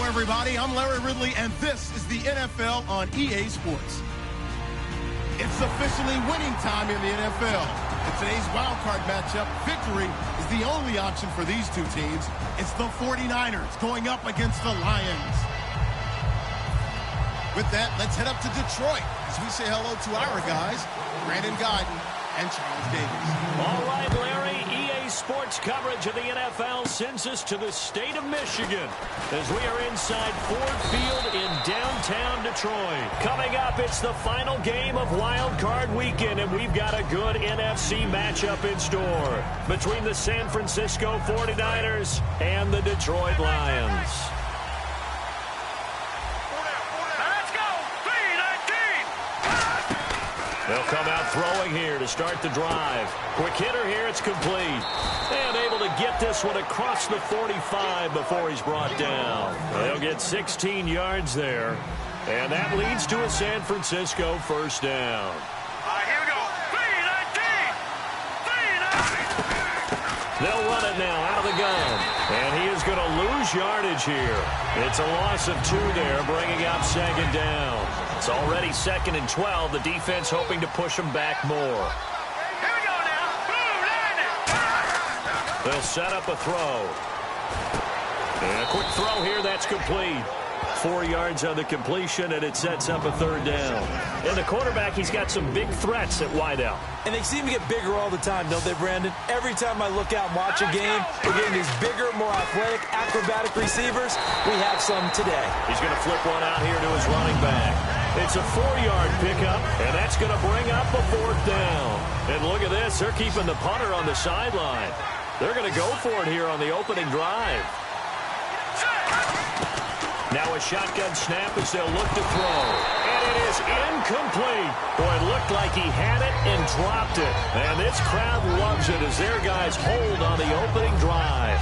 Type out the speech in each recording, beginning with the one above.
everybody. I'm Larry Ridley, and this is the NFL on EA Sports. It's officially winning time in the NFL. In today's wild card matchup, victory is the only option for these two teams. It's the 49ers going up against the Lions. With that, let's head up to Detroit as we say hello to our guys, Brandon Guyton and Charles Davis. All right, Larry, EA Sports coverage of the NFL sends us to the state of Michigan as we are inside Ford Field in downtown Detroit. Coming up, it's the final game of Wild Card Weekend, and we've got a good NFC matchup in store between the San Francisco 49ers and the Detroit Lions. They'll come out throwing here to start the drive. Quick hitter here, it's complete. And able to get this one across the 45 before he's brought down. They'll get 16 yards there. And that leads to a San Francisco first down. Here we go. 3-19. They'll run it now out of the gun. And he is going to lose yardage here. It's a loss of 2 there, bringing up second down. It's already 2nd and 12. The defense hoping to push them back more. Here we go now. Boom, land it. They'll set up a throw. And a quick throw here, that's complete. 4 yards on the completion, and it sets up a third down. And the quarterback, he's got some big threats at wideout. And they seem to get bigger all the time, don't they, Brandon? Every time I look out and watch a game, we're getting these bigger, more athletic, acrobatic receivers. We have some today. He's going to flip one out here to his running back. It's a 4-yard pickup, and that's going to bring up a 4th down. And look at this. They're keeping the punter on the sideline. They're going to go for it here on the opening drive. Now a shotgun snap as they'll look to throw. And it is incomplete. Boy, it looked like he had it and dropped it. And this crowd loves it as their guys hold on the opening drive.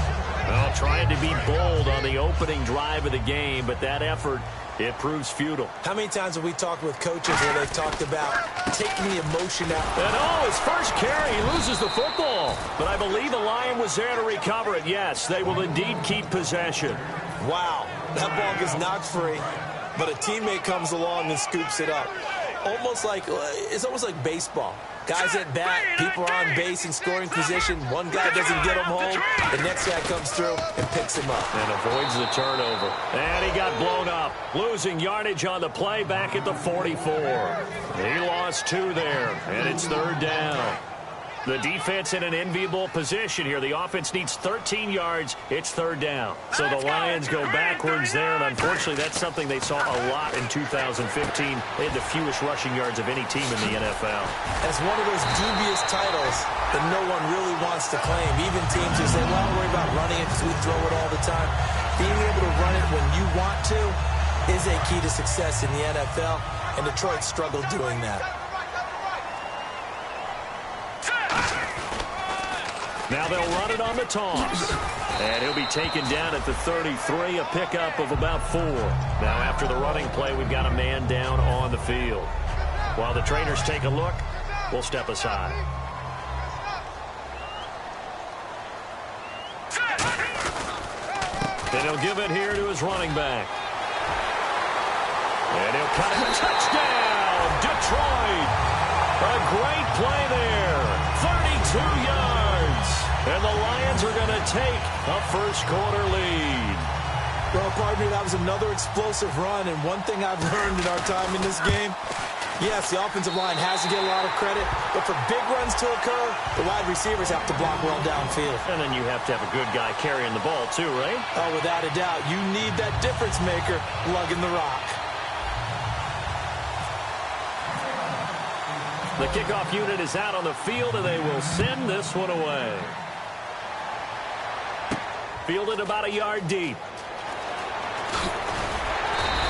Well, trying to be bold on the opening drive of the game, but that effort, it proves futile. How many times have we talked with coaches where they've talked about taking the emotion out? And his first carry, he loses the football. But I believe a Lion was there to recover it. Yes, they will indeed keep possession. Wow, that ball gets knocked free, but a teammate comes along and scoops it up. It's almost like baseball. Guys at bat, people are on base in scoring position. One guy doesn't get him home. The next guy comes through and picks him up. And avoids the turnover. And he got blown up. Losing yardage on the play back at the 44. He lost 2 there, and it's 3rd down. The defense in an enviable position here. The offense needs 13 yards. It's 3rd down. So the Lions go backwards there, and unfortunately that's something they saw a lot in 2015. They had the fewest rushing yards of any team in the NFL. That's one of those dubious titles that no one really wants to claim. Even teams who say, well, don't worry about running it because we throw it all the time. Being able to run it when you want to is a key to success in the NFL, and Detroit struggled doing that. Now they'll run it on the toss. And he'll be taken down at the 33, a pickup of about 4. Now after the running play, we've got a man down on the field. While the trainers take a look, we'll step aside. And he'll give it here to his running back. And he'll cut it. Touchdown, Detroit. A great play there. 32 yards. And the Lions are going to take a first-quarter lead. Well, pardon me, that was another explosive run. And one thing I've learned in our time in this game, yes, the offensive line has to get a lot of credit. But for big runs to occur, the wide receivers have to block well downfield. And then you have to have a good guy carrying the ball, too, right? Oh, without a doubt. You need that difference maker lugging the rock. The kickoff unit is out on the field, and they will send this one away. Fielded about a yard deep.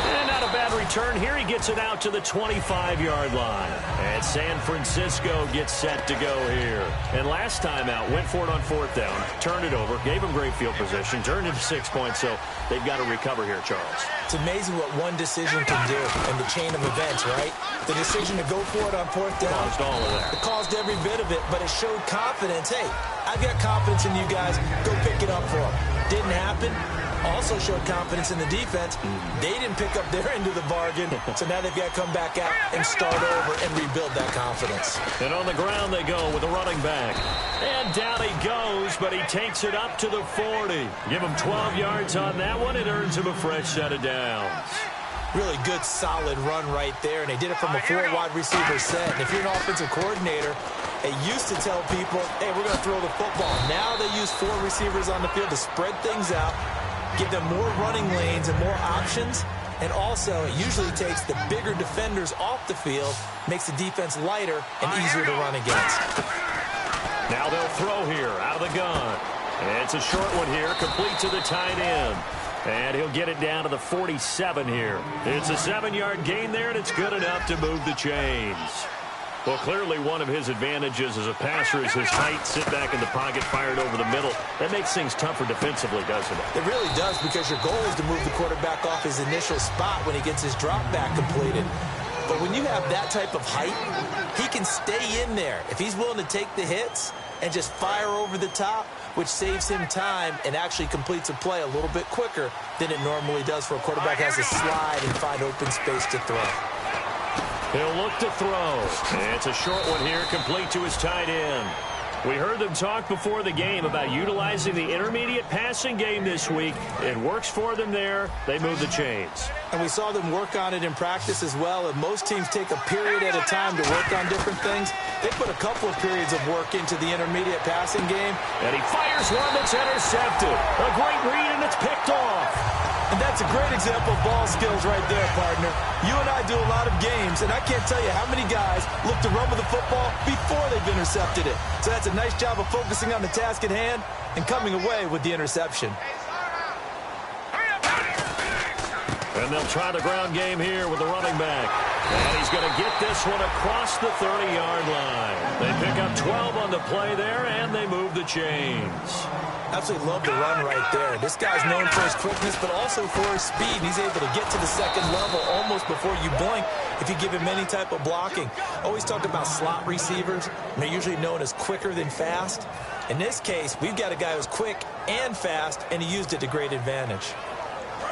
And not a bad return here. He gets it out to the 25-yard line. And San Francisco gets set to go here. And last time out, went for it on 4th down, turned it over, gave him great field position, turned it to 6 points, so they've got to recover here, Charles. It's amazing what one decision can do in the chain of events, right? The decision to go for it on 4th down. Caused all of that. It caused every bit of it, but it showed confidence. Hey, I've got confidence in you guys. Go pick it up for them. Didn't happen. also showed confidence in the defense. They didn't pick up their end of the bargain, so now they've got to come back out and start over and rebuild that confidence. And on the ground they go with the running back. And down he goes, but he takes it up to the 40. Give him 12 yards on that one. It earns him a fresh set of downs. Really good, solid run right there, and they did it from a 4-wide receiver set. And if you're an offensive coordinator, they used to tell people, hey, we're going to throw the football. Now they use 4 receivers on the field to spread things out, give them more running lanes and more options, and also it usually takes the bigger defenders off the field, makes the defense lighter and easier to run against. Now they'll throw here out of the gun. And it's a short one here, complete to the tight end. And he'll get it down to the 47 here. It's a 7-yard gain there, and it's good enough to move the chains. Well, clearly one of his advantages as a passer is his height. Sit back in the pocket, fired over the middle. That makes things tougher defensively, doesn't it? It really does, because your goal is to move the quarterback off his initial spot when he gets his drop back completed. But when you have that type of height, he can stay in there. If he's willing to take the hits and just fire over the top, which saves him time and actually completes a play a little bit quicker than it normally does for a quarterback who has to slide and find open space to throw. He'll look to throw. And it's a short one here, complete to his tight end. We heard them talk before the game about utilizing the intermediate passing game this week. It works for them there. They move the chains. And we saw them work on it in practice as well. And most teams take a period at a time to work on different things. They put a couple of periods of work into the intermediate passing game. And he fires one that's intercepted. A great read, and it's picked off. And that's a great example of ball skills right there, partner. You and I do a lot of games, and I can't tell you how many guys look to run with the football before they've intercepted it. So that's a nice job of focusing on the task at hand and coming away with the interception. And they'll try the ground game here with the running back. And he's going to get this one across the 30-yard line. They pick up 12 on the play there, and they move the chains. Absolutely love the run right there. This guy's known for his quickness, but also for his speed. He's able to get to the second level almost before you blink if you give him any type of blocking. Always talk about slot receivers. They're usually known as quicker than fast. In this case, we've got a guy who's quick and fast, and he used it to great advantage.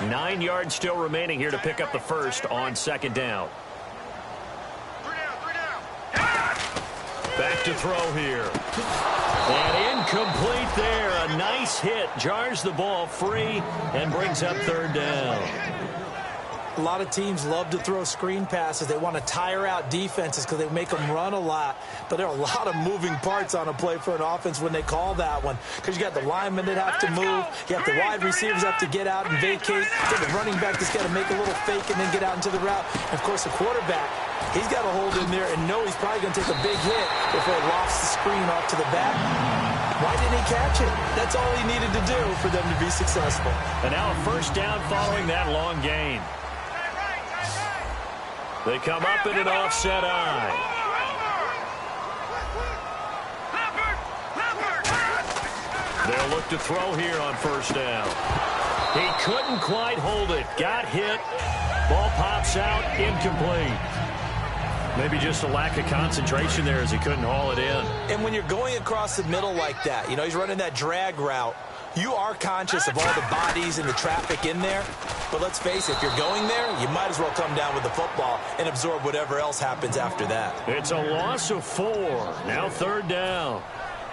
9 yards still remaining here to pick up the first on second down. Back to throw here. And incomplete there. A nice hit. Jars the ball free and brings up third down. A lot of teams love to throw screen passes. They want to tire out defenses because they make them run a lot. But there are a lot of moving parts on a play for an offense when they call that one. Because you got the linemen that have to move. You have the wide receivers have to get out and vacate. You have the running back that's got to make a little fake and then get out into the route. And, of course, the quarterback, he's got to hold in there and know he's probably going to take a big hit before he lofts the screen off to the back. Why didn't he catch it? That's all he needed to do for them to be successful. And now a first down following that long gain. They come up in an offset eye. They'll look to throw here on first down. He couldn't quite hold it. Got hit. Ball pops out. Incomplete. Maybe just a lack of concentration there as he couldn't haul it in. And when you're going across the middle like that, you know, he's running that drag route, you are conscious of all the bodies and the traffic in there. But let's face it, if you're going there, you might as well come down with the football and absorb whatever else happens after that. It's a loss of 4. Now third down.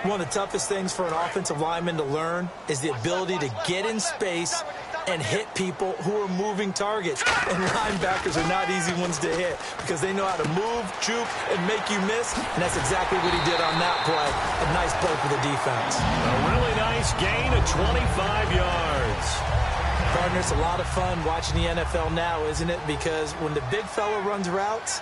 One of the toughest things for an offensive lineman to learn is the ability to get in space and hit people who are moving targets. And linebackers are not easy ones to hit because they know how to move, juke, and make you miss. And that's exactly what he did on that play. A nice play for the defense. A really nice gain of 25 yards. Partner, it's a lot of fun watching the NFL now, isn't it? Because when the big fella runs routes,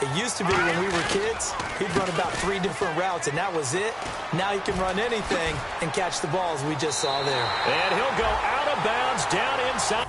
it used to be when we were kids, he'd run about 3 different routes, and that was it. Now he can run anything and catch the balls we just saw there. And he'll go out of bounds down inside.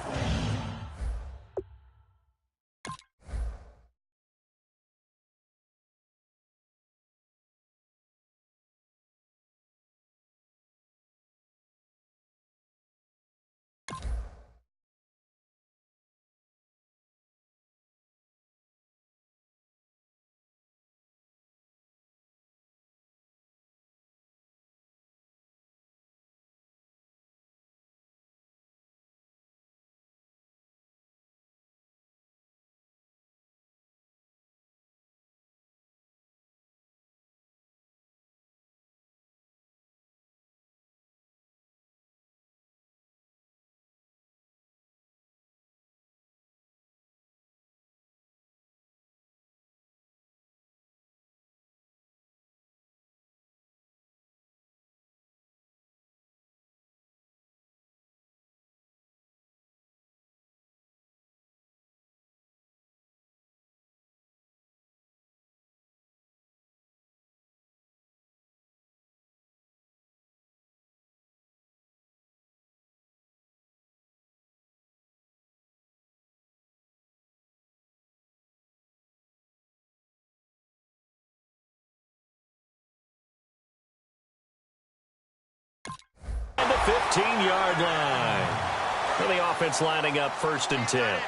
15-yard line. And the offense lining up 1st and 10.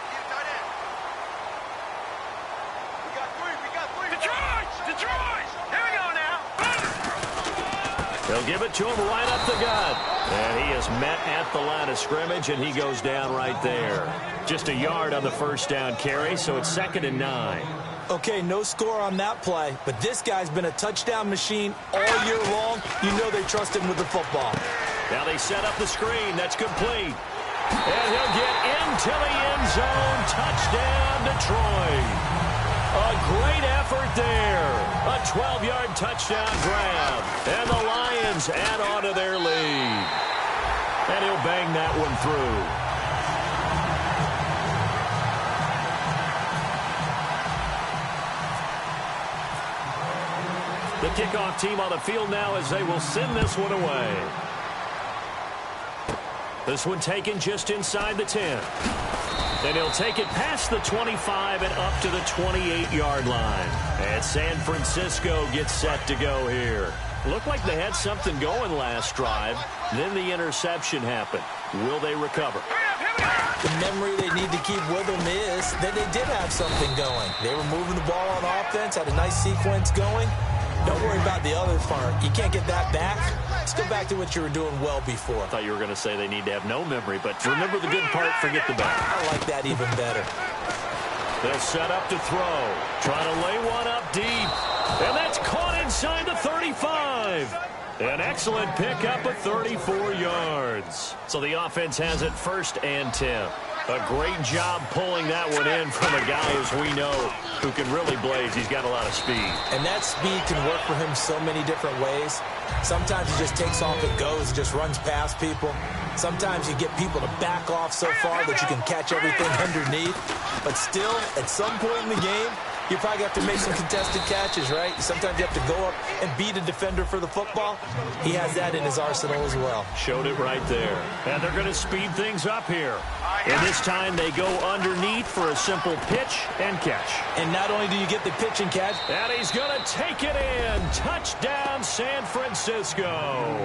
Detroit! Here we go now. They'll give it to him right up the gut. And he is met at the line of scrimmage, and he goes down right there. Just a yard on the 1st down carry, so it's 2nd and 9. Okay, no score on that play, but this guy's been a touchdown machine all year long. You know they trust him with the football. Now they set up the screen. That's complete. And he'll get into the end zone. Touchdown, Detroit. A great effort there. A 12-yard touchdown grab. And the Lions add on to their lead. And he'll bang that one through. The kickoff team on the field now as they will send this one away. This one taken just inside the 10. And he'll take it past the 25 and up to the 28-yard line. And San Francisco gets set to go here. Looked like they had something going last drive. Then the interception happened. Will they recover? The memory they need to keep with them is that they did have something going. They were moving the ball on offense, had a nice sequence going. Don't worry about the other part. You can't get that back. Let's go back to what you were doing well before. I thought you were going to say they need to have no memory, but remember the good part, forget the bad. I like that even better. They'll set up to throw. Trying to lay one up deep. And that's caught inside the 35. An excellent pickup of 34 yards. So the offense has it 1st and 10. A great job pulling that one in from a guy, as we know, who can really blaze. He's got a lot of speed. And that speed can work for him so many different ways. Sometimes he just takes off and goes, just runs past people. Sometimes you get people to back off so far that you can catch everything underneath. But still, at some point in the game, you probably have to make some contested catches, right? Sometimes you have to go up and beat a defender for the football. He has that in his arsenal as well. Showed it right there. And they're going to speed things up here. And this time they go underneath for a simple pitch and catch. And not only do you get the pitch and catch, and he's going to take it in. Touchdown, San Francisco.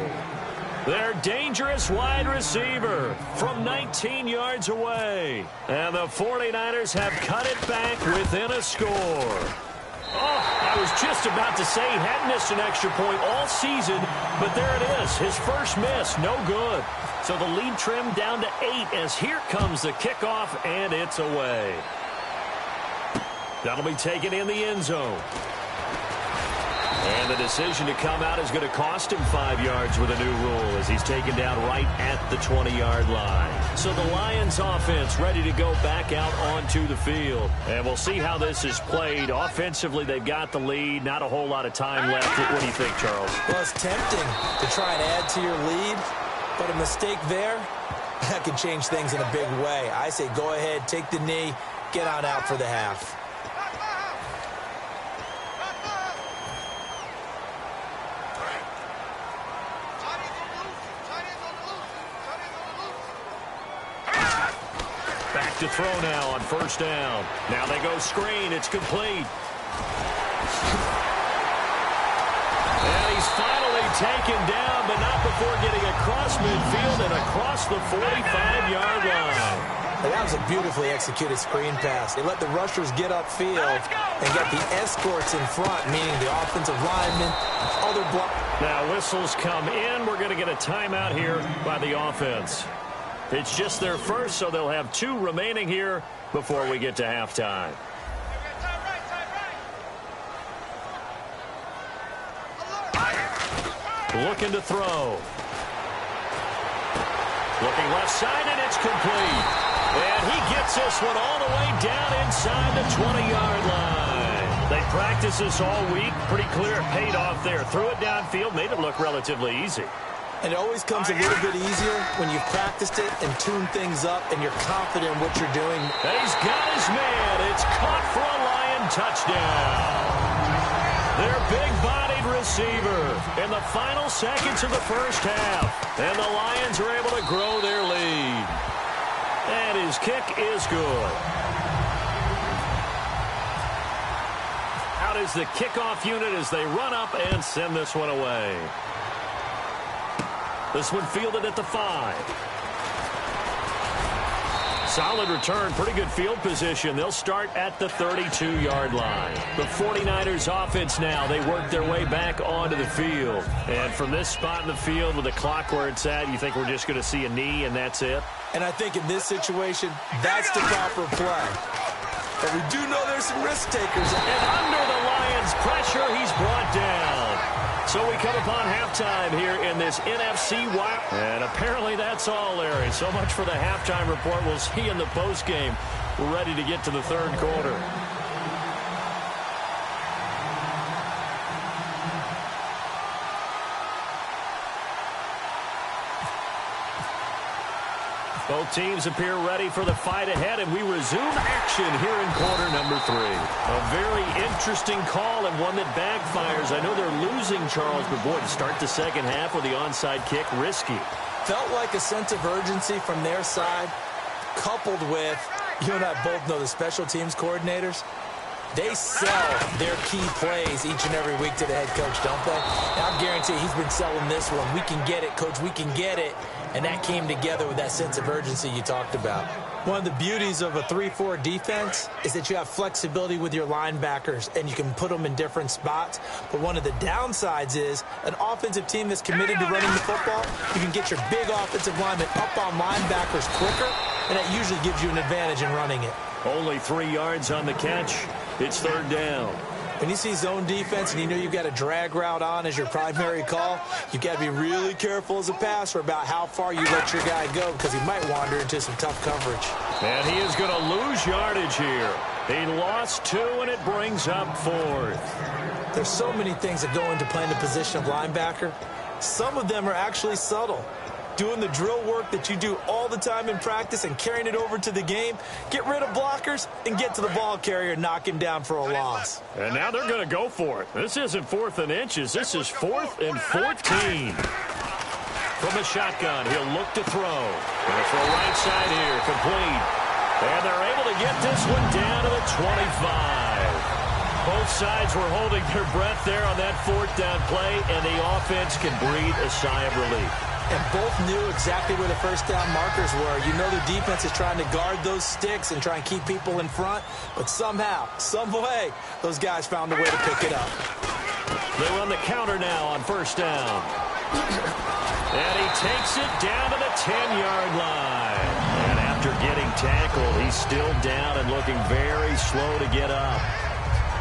Their dangerous wide receiver from 19 yards away. And the 49ers have cut it back within a score. Oh, I was just about to say he hadn't missed an extra point all season, but there it is, his first miss, no good. So the lead trimmed down to 8 as here comes the kickoff, and it's away. That'll be taken in the end zone. And the decision to come out is going to cost him 5 yards with a new rule as he's taken down right at the 20-yard line. So the Lions offense ready to go back out onto the field. And we'll see how this is played. Offensively, they've got the lead. Not a whole lot of time left. What do you think, Charles? Well, it's tempting to try and add to your lead, but a mistake there, that could change things in a big way. I say go ahead, take the knee, get on out for the half. Back to throw now on 1st down. Now they go screen. It's complete. And he's finally taken down, but not before getting across midfield and across the 45-yard line. And that was a beautifully executed screen pass. They let the rushers get upfield and get the escorts in front, meaning the offensive linemen, other block. Now whistles come in. We're going to get a timeout here by the offense. It's just their first, so they'll have 2 remaining here before we get to halftime. Looking to throw. Looking left side, and it's complete. And he gets this one all the way down inside the 20-yard line. They practiced this all week. Pretty clear it paid off there. Threw it downfield, made it look relatively easy. And it always comes a little bit easier when you've practiced it and tuned things up and you're confident in what you're doing. And he's got his man. It's caught for a Lion touchdown. Their big-bodied receiver in the final seconds of the first half. And the Lions are able to grow their lead. And his kick is good. Out is the kickoff unit as they run up and send this one away. This one fielded at the 5. Solid return, pretty good field position. They'll start at the 32-yard line. The 49ers offense now, they work their way back onto the field. And from this spot in the field with the clock where it's at, you think we're just going to see a knee and that's it? And I think in this situation, that's the proper play. But we do know there's some risk takers. And under the Lions' pressure, he's brought down. So we come upon halftime here in this NFC Wild. And apparently that's all, Larry. So much for the halftime report. We'll see you in the postgame. We're ready to get to the third quarter. Both teams appear ready for the fight ahead, and we resume action here in quarter number 3. A very interesting call and one that backfires. I know they're losing, Charles, but boy, to start the second half with the onside kick, risky. Felt like a sense of urgency from their side, coupled with, you and I both know the special teams coordinators, they sell their key plays each and every week to the head coach, don't they? And I guarantee he's been selling this one. We can get it, coach, we can get it. And that came together with that sense of urgency you talked about. One of the beauties of a 3-4 defense is that you have flexibility with your linebackers, and you can put them in different spots. But one of the downsides is an offensive team that's committed to running the football, you can get your big offensive linemen up on linebackers quicker, and that usually gives you an advantage in running it. Only 3 yards on the catch. It's third down. When you see zone defense and you know you've got a drag route on as your primary call, you've got to be really careful as a passer about how far you let your guy go because he might wander into some tough coverage. And he is going to lose yardage here. He lost 2, and it brings up 4th. There's so many things that go into playing the position of linebacker. Some of them are actually subtle. Doing the drill work that you do all the time in practice and carrying it over to the game. Get rid of blockers and get to the ball carrier and knock him down for a loss. And now they're going to go for it. This isn't 4th and inches. This is 4th and 14. From the shotgun, he'll look to throw. Going to throw right side here, complete. And they're able to get this one down to the 25. Both sides were holding their breath there on that 4th down play, and the offense can breathe a sigh of relief. And both knew exactly where the first down markers were. You know the defense is trying to guard those sticks and try and keep people in front. But somehow, some way, those guys found a way to pick it up. They run the counter now on first down. And he takes it down to the 10-yard line. And after getting tackled, he's still down and looking very slow to get up.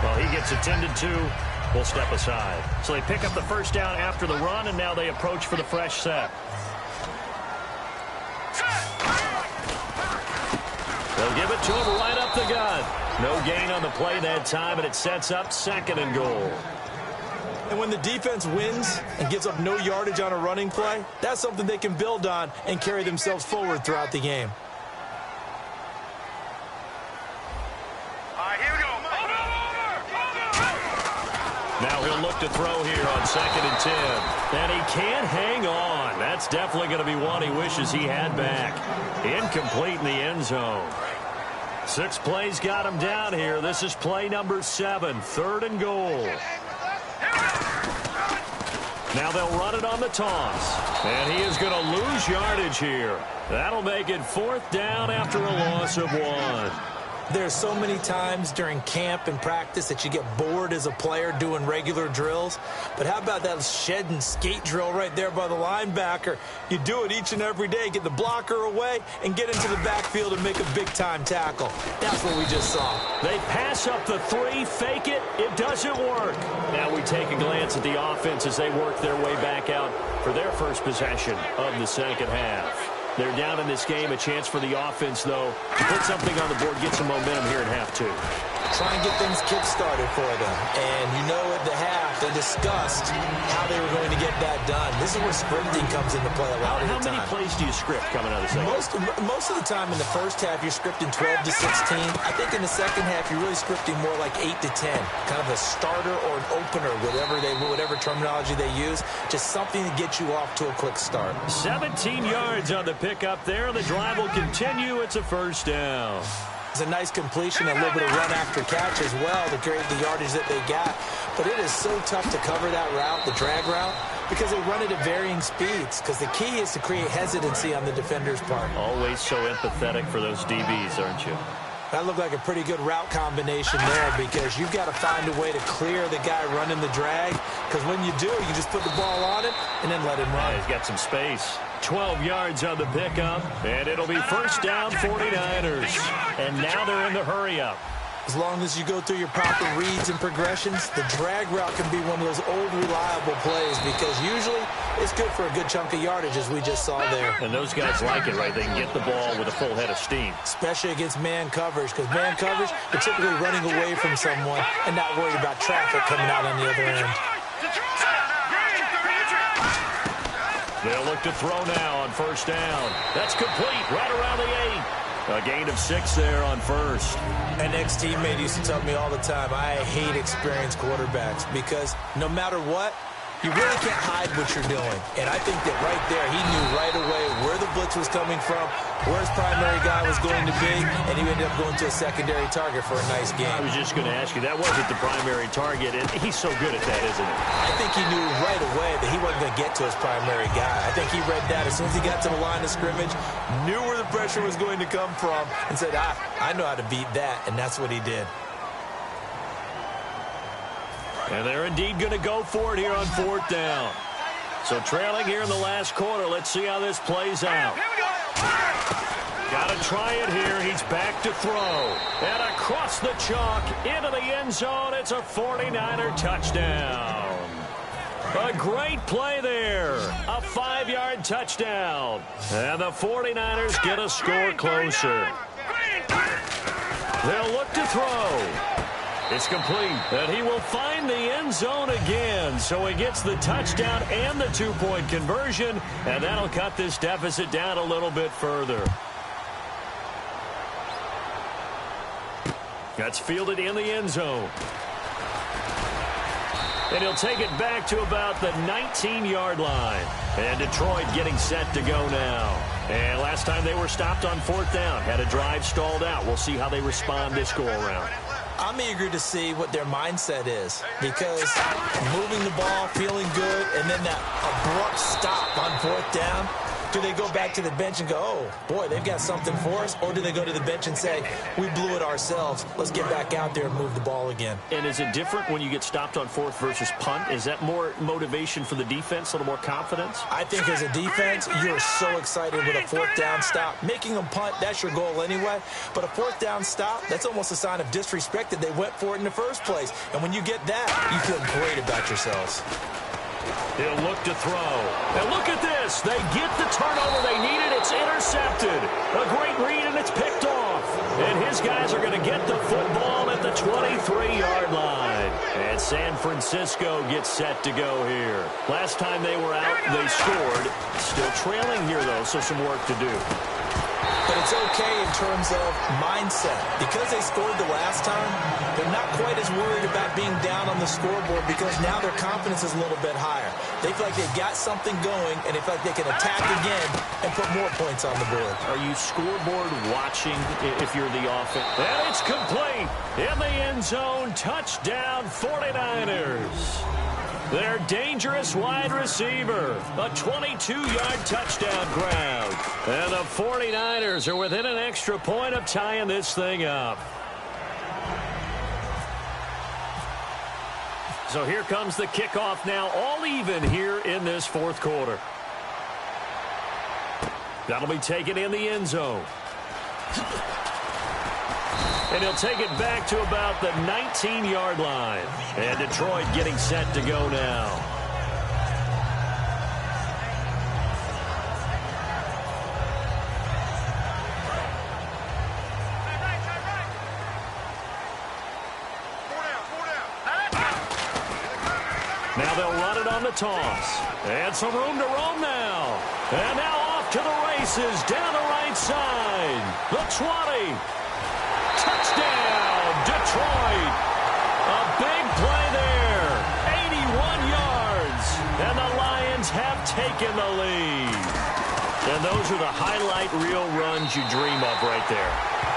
Well, he gets attended to. We'll step aside. So they pick up the first down after the run, and now they approach for the fresh set. They'll give it to him right up the gut. No gain on the play that time, and it sets up 2nd and goal. And when the defense wins and gives up no yardage on a running play, that's something they can build on and carry themselves forward throughout the game. Now he'll look to throw here on 2nd and 10. And he can't hang on. That's definitely going to be one he wishes he had back. Incomplete in the end zone. 6 plays got him down here. This is play number 7, 3rd and goal. Now they'll run it on the toss. And he is going to lose yardage here. That'll make it 4th down after a loss of 1. There's so many times during camp and practice that you get bored as a player doing regular drills. But how about that shed and skate drill right there by the linebacker? You do it each and every day. Get the blocker away and get into the backfield and make a big-time tackle. That's what we just saw. They pass up the 3, fake it. It doesn't work. Now we take a glance at the offense as they work their way back out for their first possession of the second half. They're down in this game. A chance for the offense, though, to put something on the board, get some momentum here in half 2. Try and get things kick-started for them. And you know at the half, they discussed how they were going to get that done. This is where scripting comes into play a lot of the time. How many plays do you script coming out of the second? Most of the time in the first half, you're scripting 12 to 16. I think in the second half, you're really scripting more like 8 to 10. Kind of a starter or an opener, whatever terminology they use. Just something to get you off to a quick start. 17 yards on the pickup there. The drive will continue. It's a first down. It's a nice completion, a little bit of run after catch as well to create the yardage that they got. But it is so tough to cover that route, the drag route, because they run it at varying speeds, because the key is to create hesitancy on the defender's part. Always so empathetic for those DBs, aren't you? That looked like a pretty good route combination there, because you've got to find a way to clear the guy running the drag, because when you do, you just put the ball on it and then let him run. Yeah, he's got some space. 12 yards on the pickup, and it'll be first down 49ers. And now they're in the hurry-up. As long as you go through your proper reads and progressions, the drag route can be one of those old reliable plays, because usually it's good for a good chunk of yardage, as we just saw there. And those guys like it, right? They can get the ball with a full head of steam. Especially against man coverage, because man coverage, they're typically running away from someone and not worried about traffic coming out on the other end. They'll look to throw now on first down. That's complete right around the 8. A gain of 6 there on first. An ex-teammate used to tell me all the time, I hate experienced quarterbacks, because no matter what, you really can't hide what you're doing. And I think that right there, he knew right away where the blitz was coming from, where his primary guy was going to be, and he ended up going to a secondary target for a nice game. I was just going to ask you, that wasn't the primary target, and he's so good at that, isn't he? I think he knew right away that he wasn't going to get to his primary guy. I think he read that as soon as he got to the line of scrimmage, knew where the pressure was going to come from, and said, I know how to beat that, and that's what he did. And they're indeed going to go for it here on fourth down. So trailing here in the last quarter. Let's see how this plays out. Got to try it here. He's back to throw. And across the chalk into the end zone. It's a 49er touchdown. A great play there. A 5-yard touchdown. And the 49ers get a score closer. They'll look to throw. It's complete, and he will find the end zone again. So he gets the touchdown and the 2-point conversion, and that'll cut this deficit down a little bit further. That's fielded in the end zone. And he'll take it back to about the 19-yard line. And Detroit getting set to go now. And last time they were stopped on fourth down, had a drive stalled out. We'll see how they respond this go-around. I'm eager to see what their mindset is, because moving the ball, feeling good, and then that abrupt stop on fourth down, do they go back to the bench and go, oh, boy, they've got something for us? Or do they go to the bench and say, we blew it ourselves. Let's get back out there and move the ball again. And is it different when you get stopped on fourth versus punt? Is that more motivation for the defense, a little more confidence? I think as a defense, you're so excited with a fourth down stop. Making them punt, that's your goal anyway. But a fourth down stop, that's almost a sign of disrespect that they went for it in the first place. And when you get that, you feel great about yourselves. He'll look to throw. And look at this. They get the turnover they needed. It's intercepted. A great read, and it's picked off. And his guys are going to get the football at the 23-yard line. And San Francisco gets set to go here. Last time they were out, they scored. Still trailing here, though, so some work to do. But it's okay in terms of mindset. Because they scored the last time, they're not quite as worried about being down on the scoreboard, because now their confidence is a little bit higher. They feel like they've got something going, and they feel like they can attack again and put more points on the board. Are you scoreboard watching if you're the offense? And it's complete. In the end zone, touchdown 49ers. Their dangerous wide receiver, a 22-yard touchdown grab. And the 49ers are within an extra point of tying this thing up. So here comes the kickoff now, all even here in this fourth quarter. That'll be taken in the end zone. And he'll take it back to about the 19-yard line. And Detroit getting set to go now. Now they'll run it on the toss. And some room to roam now. And now off to the races down the right side. The 20. Touchdown, Detroit. A big play there. 81 yards. And the Lions have taken the lead. And those are the highlight reel runs you dream of right there.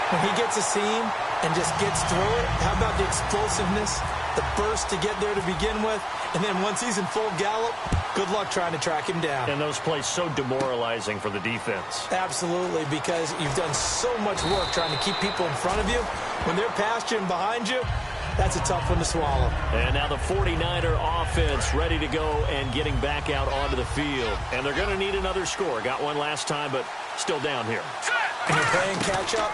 When he gets a seam and just gets through it, how about the explosiveness, the burst to get there to begin with, and then once he's in full gallop, Good luck trying to track him down. And those plays so demoralizing for the defense. Absolutely, because you've done so much work trying to keep people in front of you. When they're past you and behind you, that's a tough one to swallow. And now the 49er offense ready to go and getting back out onto the field. And they're going to need another score. Got one last time, but still down here. When you're playing catch-up,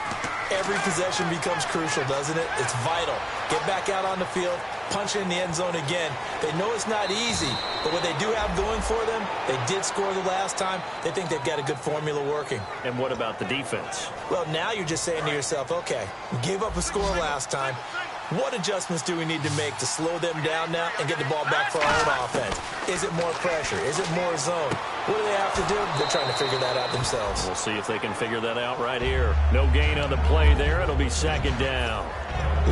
every possession becomes crucial, doesn't it? It's vital. Get back out on the field, punch it in the end zone again. They know it's not easy, but what they do have going for them, they did score the last time. They think they've got a good formula working. And what about the defense? Well, now you're just saying to yourself, okay, we gave up a score last time. What adjustments do we need to make to slow them down now and get the ball back for our own offense? Is it more pressure? Is it more zone? What do they have to do? They're trying to figure that out themselves. We'll see if they can figure that out right here. No gain on the play there. It'll be second down.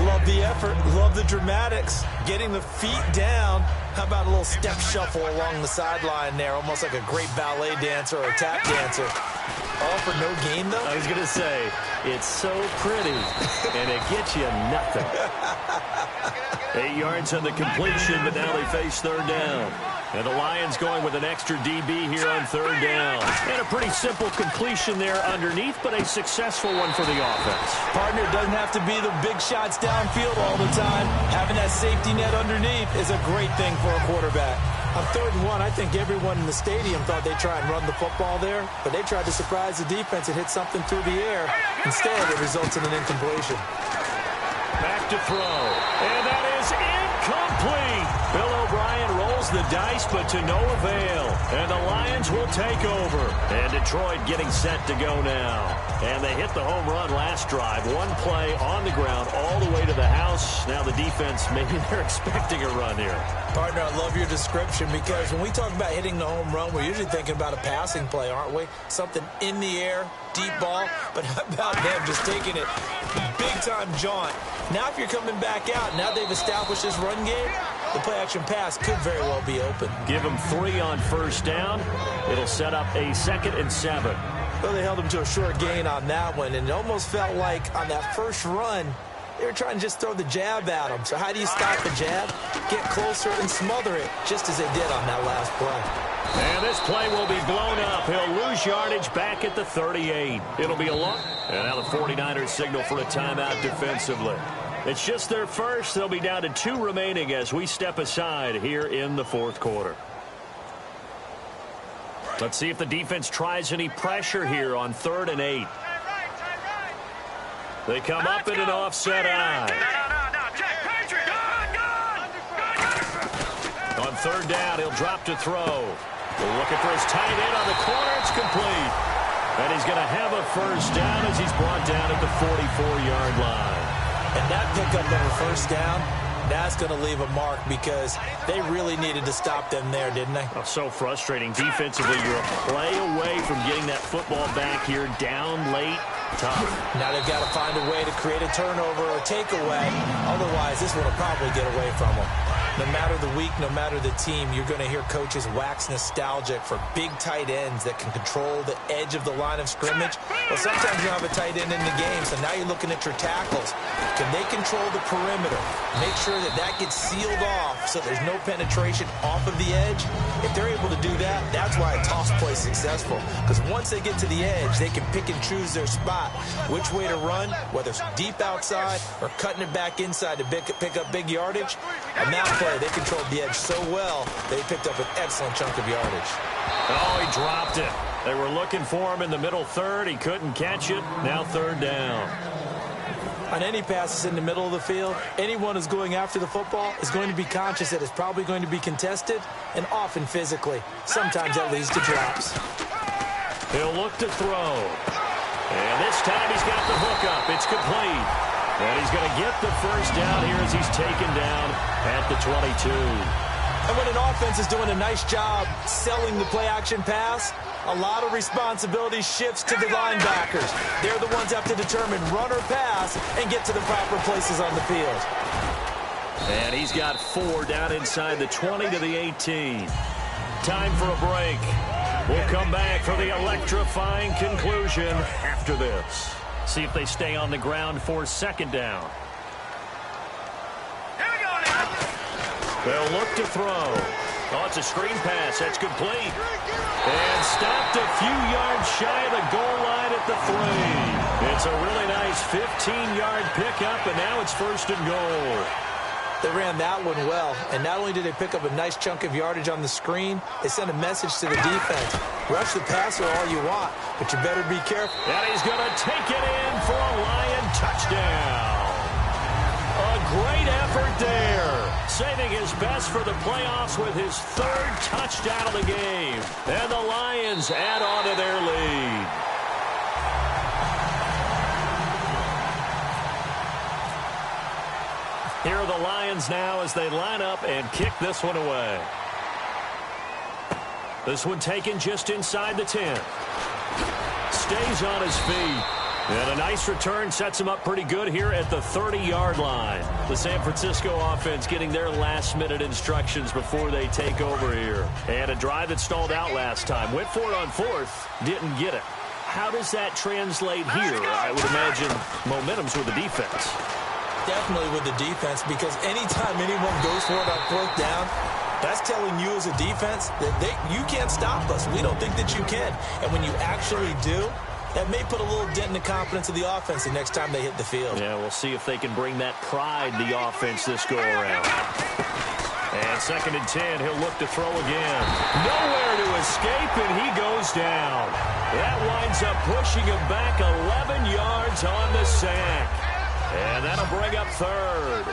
Love the effort. Love the dramatics. Getting the feet down. How about a little step shuffle along the sideline there, almost like a great ballet dancer or a tap dancer. All for no gain, though? I was going to say, it's so pretty, and it gets you nothing. 8 yards on the completion, but now they face third down. And the Lions going with an extra DB here on third down. And a pretty simple completion there underneath, but a successful one for the offense. Partner, doesn't have to be the big shots downfield all the time. Having that safety net underneath is a great thing for a quarterback. On 3rd and 1, I think everyone in the stadium thought they'd try and run the football there, but they tried to surprise the defense and hit something through the air. Instead, it results in an incompletion. Back to throw, and that is incomplete. Bill O'Brien rolls the dice, but to no avail. And the Lions will take over. And Detroit getting set to go now. And they hit the home run last drive. One play on the ground all the way to the house. Now the defense, maybe they're expecting a run here. Partner, I love your description because when we talk about hitting the home run, we're usually thinking about a passing play, aren't we? Something in the air, deep ball. But how about them just taking it big-time jaunt? Now if you're coming back out, now they've established this run game, the play-action pass could very well be open. Give them 3 on first down. It'll set up a 2nd and 7. Well, they held him to a short gain on that one, and it almost felt like on that first run, they were trying to just throw the jab at him. So how do you stop the jab? Get closer and smother it, just as they did on that last play. And this play will be blown up. He'll lose yardage back at the 38. It'll be a long. And now the 49ers signal for a timeout defensively. It's just their first. They'll be down to 2 remaining as we step aside here in the 4th quarter. Let's see if the defense tries any pressure here on 3rd and 8. They come up in an offset eye. On 3rd down, he'll drop to throw. Looking for his tight end on the corner. It's complete. And he's going to have a first down as he's brought down at the 44-yard line. And that pickup of a first down, that's going to leave a mark because they really needed to stop them there, didn't they? Oh, so frustrating. Defensively, you're a play away from getting that football back here down late. Tough. Now they've got to find a way to create a turnover or takeaway. Otherwise, this one will probably get away from them. No matter the week, no matter the team, you're going to hear coaches wax nostalgic for big tight ends that can control the edge of the line of scrimmage. Well, sometimes you have a tight end in the game, so now you're looking at your tackles. Can they control the perimeter? Make sure that that gets sealed off so there's no penetration off of the edge. If they're able to do that, that's why a toss play is successful. Because once they get to the edge, they can pick and choose their spot. Which way to run, whether it's deep outside or cutting it back inside to pick up big yardage. On that play, they controlled the edge so well, they picked up an excellent chunk of yardage. Oh, he dropped it. They were looking for him in the middle 3rd. He couldn't catch it. Now 3rd down. On any passes in the middle of the field, anyone who's going after the football is going to be conscious that it's probably going to be contested and often physically. Sometimes that leads to drops. He'll look to throw. And this time he's got the hook up. It's complete. And he's going to get the first down here as he's taken down at the 22. And when an offense is doing a nice job selling the play-action pass, a lot of responsibility shifts to the linebackers. They're the ones that have to determine run or pass and get to the proper places on the field. And he's got 4 down inside the 20 to the 18. Time for a break. We'll come back for the electrifying conclusion after this. See if they stay on the ground for 2nd down. Here we go now. They'll look to throw. Oh, it's a screen pass. That's complete. And stopped a few yards shy of the goal line at the 3. It's a really nice 15-yard pickup, and now it's 1st and goal. They ran that one well, and not only did they pick up a nice chunk of yardage on the screen, they sent a message to the defense. Rush the passer all you want, but you better be careful. And he's going to take it in for a Lion touchdown. A great effort there, saving his best for the playoffs with his 3rd touchdown of the game. And the Lions add on to their lead. Here are the Lions now as they line up and kick this one away. This one taken just inside the 10. Stays on his feet. And a nice return sets him up pretty good here at the 30-yard line. The San Francisco offense getting their last-minute instructions before they take over here. And a drive that stalled out last time. Went for it on 4th, didn't get it. How does that translate here? I would imagine momentum's with the defense. Definitely with the defense, because anytime anyone goes for it on 4th down, that's telling you as a defense that you can't stop us. We don't think that you can. And when you actually do, that may put a little dent in the confidence of the offense the next time they hit the field. Yeah, we'll see if they can bring that pride to the offense this go-around. And 2nd and 10, he'll look to throw again. Nowhere to escape, and he goes down. That winds up pushing him back 11 yards on the sack. And that'll bring up 3rd.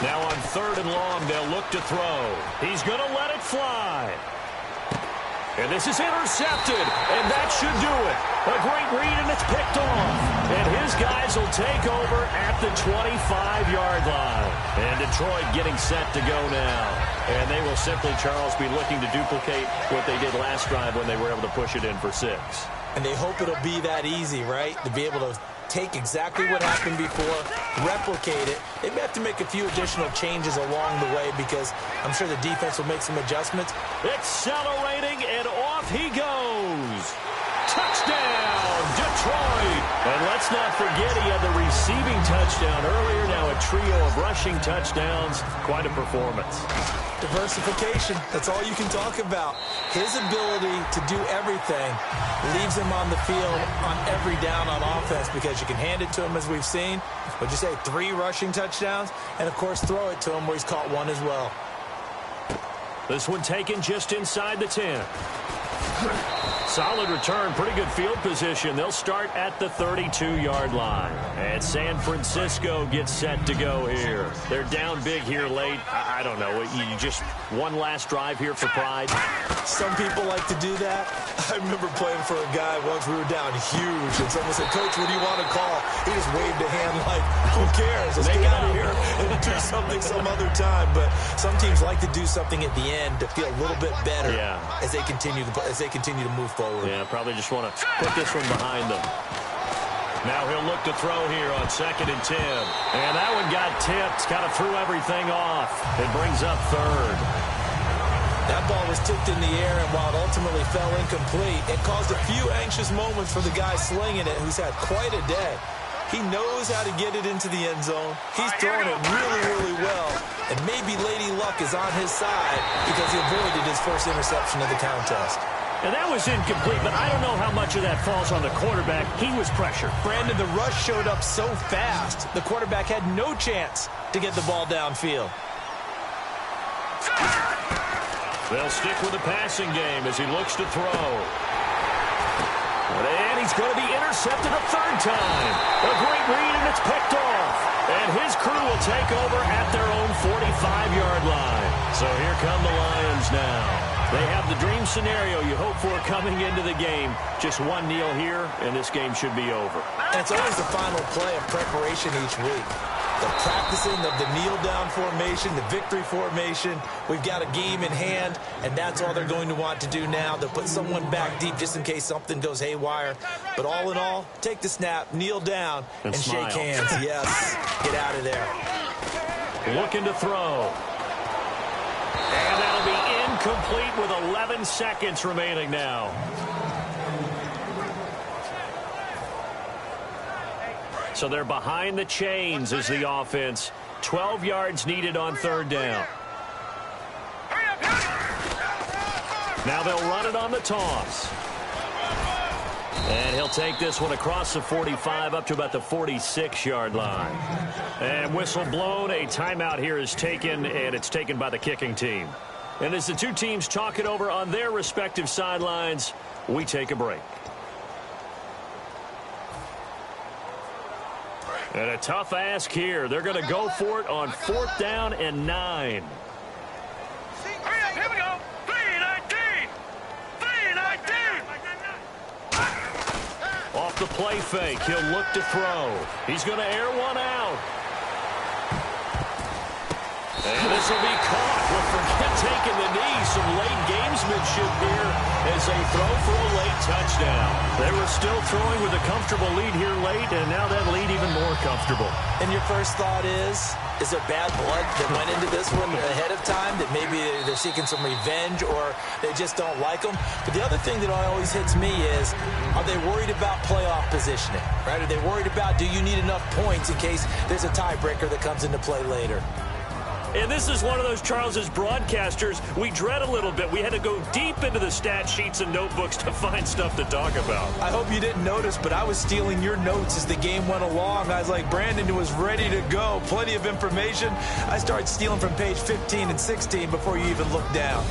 Now on 3rd and long, they'll look to throw. He's going to let it fly. And this is intercepted, and that should do it. A great read, and it's picked off. And his guys will take over at the 25-yard line. And Detroit getting set to go now. And they will simply, Charles, be looking to duplicate what they did last drive when they were able to push it in for 6. And they hope it'll be that easy, right? To be able to take exactly what happened before, replicate it. They may have to make a few additional changes along the way because I'm sure the defense will make some adjustments. Accelerating, and off he goes. Touchdown, Detroit. And let's not forget he had the receiving touchdown earlier. Now a trio of rushing touchdowns. Quite a performance. Diversification, that's all you can talk about. His ability to do everything leaves him on the field on every down on offense because you can hand it to him as we've seen. Would you say 3 rushing touchdowns? And, of course, throw it to him where he's caught 1 as well. This one taken just inside the 10. Solid return, pretty good field position. They'll start at the 32-yard line. And San Francisco gets set to go here. They're down big here late. I don't know. You just one last drive here for pride. Some people like to do that. I remember playing for a guy once. We were down huge, and someone said, "Coach, what do you want to call?" He just waved a hand like, "Who cares? Let's get out of here and do something some other time." But some teams like to do something at the end to feel a little bit better as they continue to move forward. Yeah, probably just want to put this one behind them. Now he'll look to throw here on 2nd and 10. And that one got tipped, kind of threw everything off. It brings up 3rd. That ball was tipped in the air, and while it ultimately fell incomplete, it caused a few anxious moments for the guy slinging it, who's had quite a day. He knows how to get it into the end zone. He's throwing it really, really well. And maybe Lady Luck is on his side because he avoided his first interception of the contest. And that was incomplete, but I don't know how much of that falls on the quarterback. He was pressured. Brandon, the rush showed up so fast, the quarterback had no chance to get the ball downfield. They'll stick with the passing game as he looks to throw. And he's going to be intercepted a 3rd time. A great read, and it's picked off. And his crew will take over at their own 45-yard line. So here come the Lions now. They have the dream scenario you hope for coming into the game. Just one kneel here, and this game should be over. And it's always the final play of preparation each week. The practicing of the kneel-down formation, the victory formation. We've got a game in hand, and that's all they're going to want to do now. They'll put someone back deep just in case something goes haywire. But all in all, take the snap, kneel down, and shake hands. Yes, get out of there. Looking to throw. And that'll be incomplete with 11 seconds remaining now. So they're behind the chains as the offense 12 yards needed on third down. Now they'll run it on the toss. And he'll take this one across the 45 up to about the 46-yard line. And whistle blown. A timeout here is taken, and it's taken by the kicking team. And as the two teams talk it over on their respective sidelines, we take a break. And a tough ask here. They're going to go for it on 4th down and 9. Here we go. 3-19. 3-19. Off the play fake, he'll look to throw. He's going to air one out. And this will be caught. Well, forget taking the knee. Some late gamesmanship here as they throw for a late touchdown. They were still throwing with a comfortable lead here late, and now that lead even more comfortable. And your first thought is there bad blood that went into this one ahead of time, that maybe they're seeking some revenge or they just don't like them? But the other thing that always hits me is, are they worried about playoff positioning? Right? Are they worried about, do you need enough points in case there's a tiebreaker that comes into play later? And this is one of those, Charles, as broadcasters, we dread a little bit. We had to go deep into the stat sheets and notebooks to find stuff to talk about. I hope you didn't notice, but I was stealing your notes as the game went along. I was like, Brandon was ready to go. Plenty of information. I started stealing from page 15 and 16 before you even looked down.